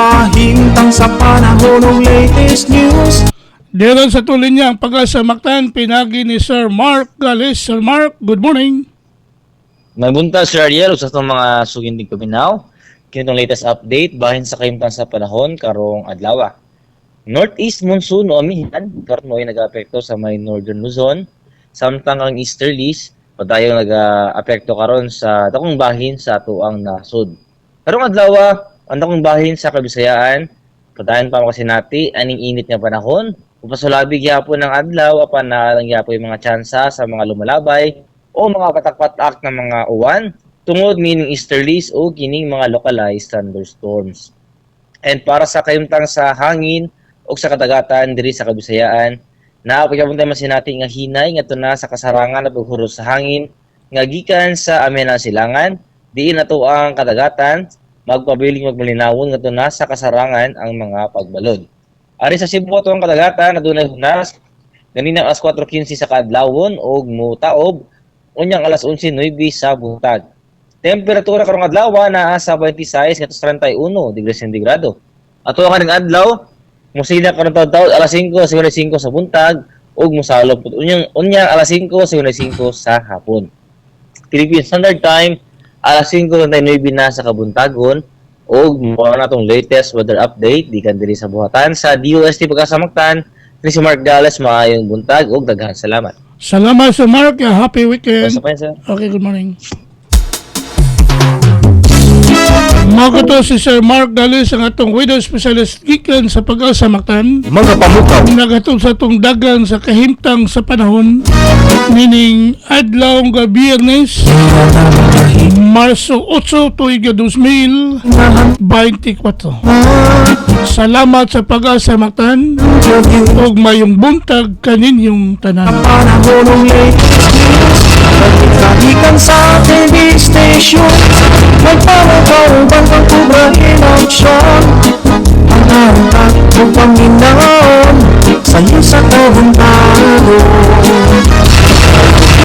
kahimtang sa panahon ng latest news. Diyan sa tuloy niya ang Pag-asa Mactan, pinagi ni Sir Mark Gales. Sir Mark, good morning. May buntag Sir Ariel, usas ng mga suginding kuminaw. Kinitong latest update, bahin sa kahimtang sa panahon, karong adlaw. Northeast monsoon o amihan, karon mo ay nag-apekto sa may northern Luzon. Samtang ang easterlies, padayong nag-apekto karon sa dakong bahin sa tuang nasud. Karong adlaw, ang dakong bahin sa Kabisayaan, padayon pa kasi nati, aning init nga panahon. Upasulabi gyapon ng adlaw, apan naalang gyapon yung mga tsansa sa mga lumalabay o mga patak-patak na mga uwan, tungod meaning easterlies o kining mga localized thunderstorms. And para sa kayumtang sa hangin o sa kadagatan diri sa Kabisayaan, naapagyapunta man sinati nga hinay nga na sa kasarangan at paghuros sa hangin nga gikan sa Amena Silangan, diin nato ang kadagatan magpabiling magmalinawon nga na sa kasarangan ang mga pagbalod. Ari sa Cebu ang kadagatan adunay hunas ganina alas 4:15 sa kadlawon og mutaob unyang alas 11:09 sa buntag. Temperatura karong adlaw naa sa 26 ngadto sa 31 degrees sentigrado. Ato kaning adlaw musila karon taw alas 5:55 sa buntag ug mosalop unyang alas 5:55 sa hapon. Philippine Standard Time alas 5:09 na sa kabuntagon ug mao na tong latest weather update dikan diri sa buhatan sa DOST Pag-asa Mactan. Si Mark Dallas, maayong buntag ug daghang salamat. Salamat Sir Mark, happy weekend. Basta pa yun, sir. Okay, good morning. Mga to si Sir Mark Gales ang atong weather specialist gikan sa Pag-asa Mactan. Mga pamukaw, Nagatong sa atong dagan sa kahimtang sa panahon, meaning adlaw nga Biyernes, Marso 8 tuig 2024. Salamat sa Pag-asa Mactan ug mayong buntag kaninyong tanan. panahon ng latest news. Pagkikaikan sa TV station, magpamukaw bang kubrahin ang siyang panahon at Panginoon sa'yo sa kahuntahan.